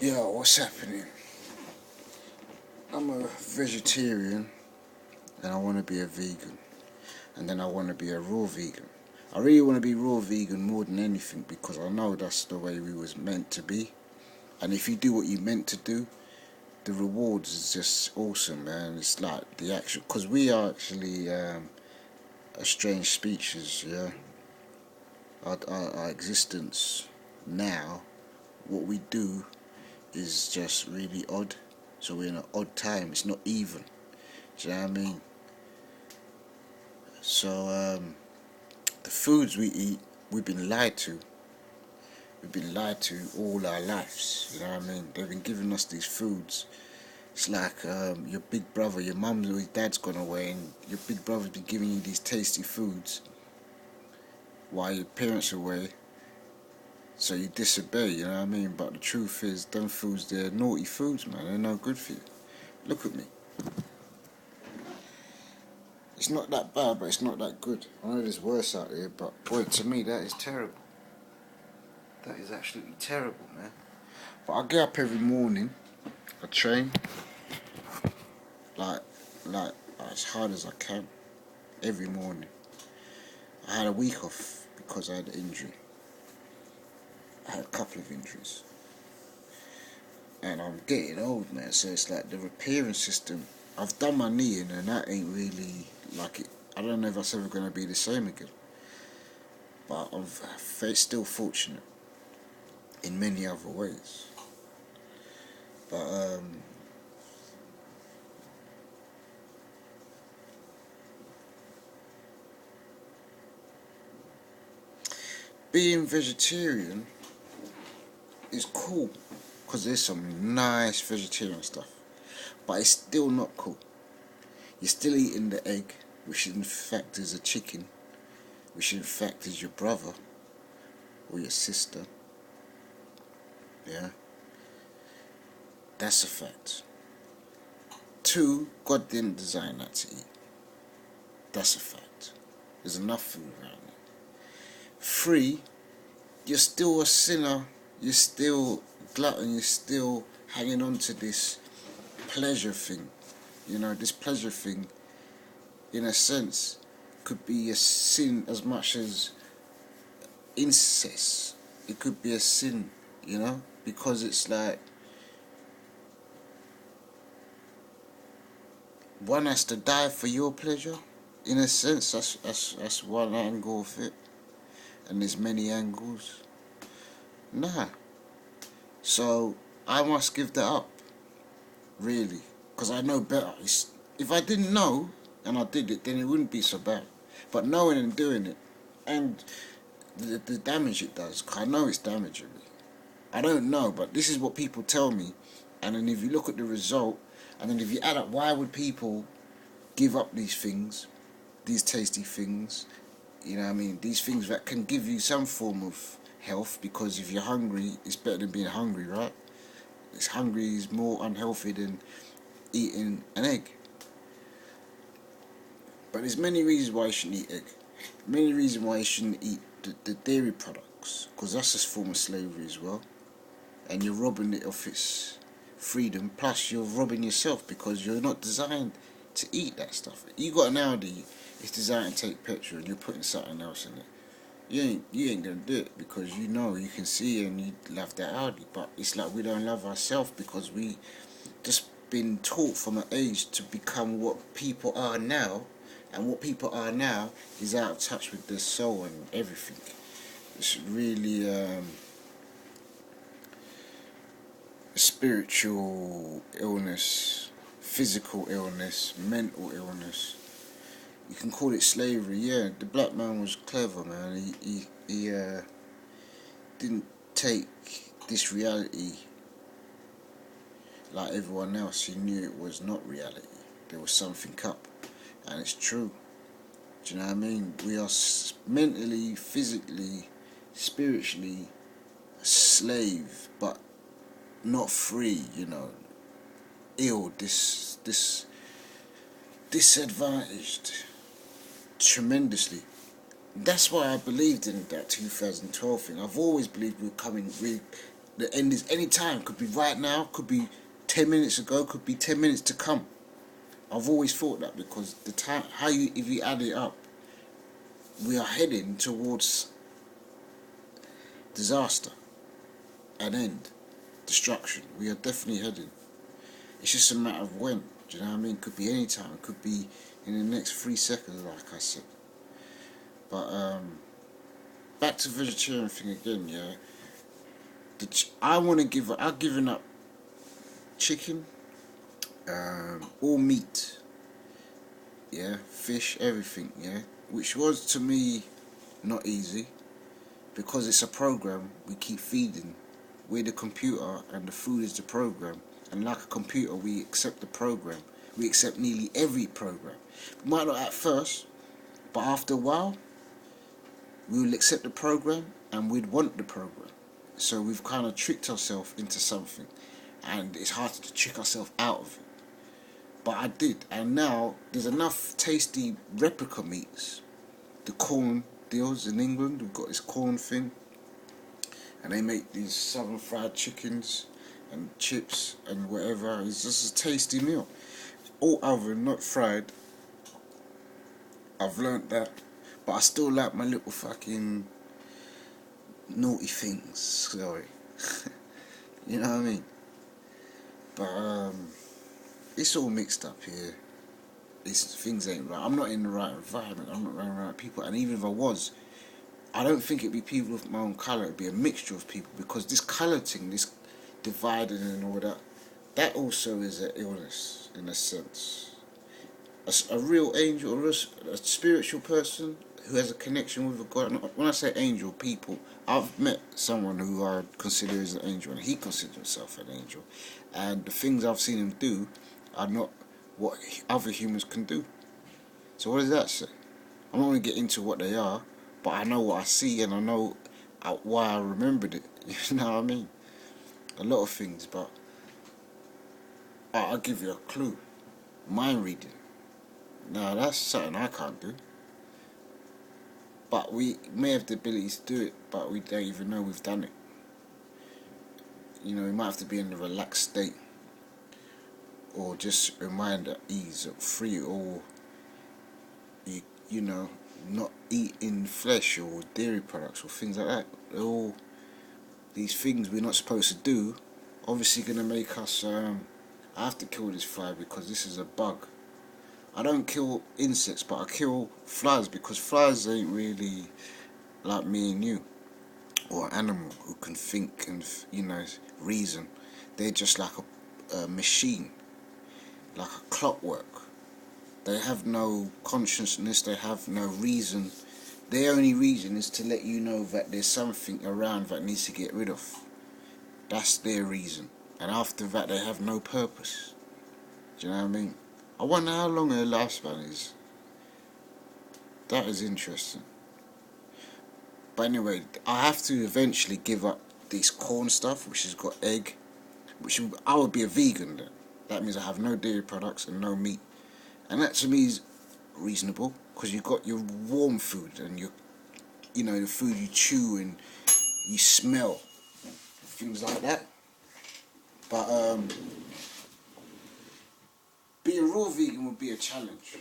Yo, what's happening? I'm a vegetarian and I want to be a vegan. And then I want to be a raw vegan. I really want to be raw vegan more than anything because I know that's the way we was meant to be. And if you do what you meant to do, the rewards is just awesome, man. It's like the actual, because we are actually a strange species, yeah. Our existence now, what we do is just really odd. So we're in an odd time. It's not even. Do you know what I mean? So the foods we eat, we've been lied to. We've been lied to all our lives. You know what I mean? They've been giving us these foods. It's like your big brother, your mum or your dad's gone away, and your big brother's been giving you these tasty foods while your parents are away. So you disobey. You know what I mean? But the truth is, them foods, they're naughty foods, man. They're no good for you. Look at me. It's not that bad, but it's not that good. I know there's worse out there, but boy, to me, that is terrible. That is absolutely terrible, man. But I get up every morning, I train, like, like as hard as I can, every morning. I had a week off because I had an injury. I had a couple of injuries. And I'm getting old, man, so it's like the repairing system. I've done my knee in and that ain't really like it. I don't know if that's ever going to be the same again. But I'm still fortunate in many other ways. But being vegetarian is cool because there's some nice vegetarian stuff, but it's still not cool. You're still eating the egg, which in fact is a chicken, which in fact is your brother or your sister. Yeah, that's a fact. Two, God didn't design that to eat. That's a fact. There's enough food around it. Three, you're still a sinner. You're still glutton. You're still hanging on to this pleasure thing. You know, this pleasure thing, in a sense, could be a sin as much as incest. It could be a sin, you know, because it's like one has to die for your pleasure. In a sense, that's one angle of it, and there's many angles. Nah, so I must give that up, really, because I know better. If I didn't know and I did it, then it wouldn't be so bad. But knowing and doing it, and the damage it does, 'cause I know it's damaging me. I don't know, but this is what people tell me. And then if you look at the result, and then if you add up, why would people give up these things, these tasty things? You know what I mean? These things that can give you some form of health, because if you're hungry, it's better than being hungry, right? It's hungry is more unhealthy than eating an egg. But there's many reasons why you shouldn't eat egg. Many reasons why you shouldn't eat the dairy products, because that's a form of slavery as well. And you're robbing it of its freedom. Plus, you're robbing yourself because you're not designed to eat that stuff. You got an Audi, it's designed to take petrol, and you're putting something else in it. You ain't gonna do it because you know you can see and you love that Audi. But it's like we don't love ourselves because we just been taught from an age to become what people are now, and what people are now is out of touch with their soul and everything. It's really spiritual illness, physical illness, mental illness. You can call it slavery. Yeah, the black man was clever, man. He didn't take this reality like everyone else. He knew it was not reality. There was something up, and it's true. Do you know what I mean? We are mentally, physically, spiritually a slave, but not free. You know, ill, disadvantaged tremendously. That's why I believed in that 2012 thing. I've always believed we The end is any time. Could be right now, could be 10 minutes ago, could be 10 minutes to come. I've always thought that, because the time, if you add it up, we are heading towards disaster, an end, destruction. We are definitely heading. It's just a matter of when. Do you know what I mean? Could be any time. It could be in the next 3 seconds, like I said. But back to the vegetarian thing again. Yeah, I've given up chicken, all meat. Yeah, fish, everything. Yeah, which was to me not easy, because it's a program we keep feeding. We're the computer and the food is the program. And like a computer, we accept the program. We accept nearly every program. We might not at first, but after a while, we will accept the program and we'd want the program. So we've kind of tricked ourselves into something, and it's hard to trick ourselves out of it. But I did, and now there's enough tasty replica meats. The corn deals in England, we've got this corn thing, and they make these southern fried chickens and chips and whatever. It's just a tasty meal. All oven, not fried. I've learnt that, but I still like my little fucking naughty things. Sorry, you know what I mean. But it's all mixed up here. Things ain't right. I'm not in the right environment. I'm not around the right people. And even if I was, I don't think it'd be people of my own colour. It'd be a mixture of people, because this colour thing, this dividing and all that, that also is an illness in a sense. A real angel, a spiritual person who has a connection with a God. When I say angel, people, I've met someone who I consider as an angel, and he considers himself an angel, and the things I've seen him do are not what other humans can do. So what does that say? I'm not going to get into what they are, but I know what I see, and I know why I remembered it. You know what I mean? A lot of things, but I'll give you a clue. Mind reading. Now that's something I can't do. But we may have the ability to do it, but we don't even know we've done it. You know, we might have to be in a relaxed state, or just remind at ease, or free, or you know, not eating flesh or dairy products or things like that. All these things we're not supposed to do, obviously going to make us. I have to kill this fly because this is a bug. I don't kill insects, but I kill flies, because flies ain't really like me and you, or an animal who can think and, you know, reason. They're just like a machine, like a clockwork. They have no consciousness, they have no reason. Their only reason is to let you know that there's something around that needs to get rid of. That's their reason. And after that, they have no purpose. Do you know what I mean? I wonder how long their lifespan is. That is interesting. But anyway, I have to eventually give up this corn stuff, which has got egg, I would be a vegan then. That means I have no dairy products and no meat. And that to me is reasonable, because you've got your warm food and you know, the food you chew and you smell, things like that. But being raw vegan would be a challenge.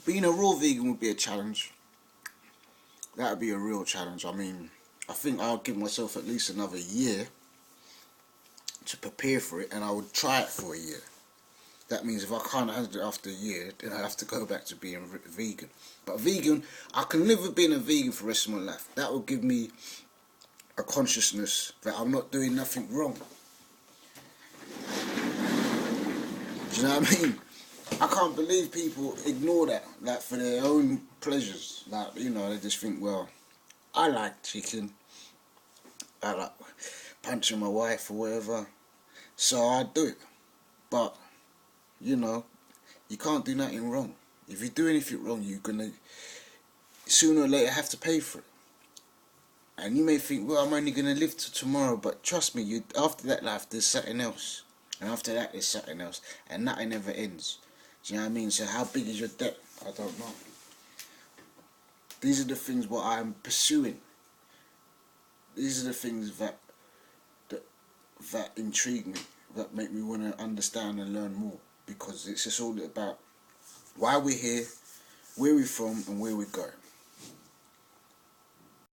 Being a raw vegan would be a challenge. That would be a real challenge. I mean, I think I'll give myself at least another year to prepare for it, and I would try it for a year. That means if I can't handle it after a year, then I have to go back to being vegan. But vegan, I can live with being a vegan for the rest of my life. That will give me a consciousness that I'm not doing nothing wrong. Do you know what I mean? I can't believe people ignore that, like, for their own pleasures. Like, you know, they just think, well, I like chicken, I like punching my wife or whatever, so I do it. But, you know, you can't do nothing wrong. If you do anything wrong, you're gonna sooner or later have to pay for it. And you may think, well, I'm only gonna live till tomorrow, but trust me, after that life, there's something else. And after that, there's something else. And nothing ever ends. Do you know what I mean? So how big is your debt? I don't know. These are the things what I'm pursuing. These are the things that intrigue me, that make me want to understand and learn more. Because it's just all about why we're here, where we're from, and where we're going.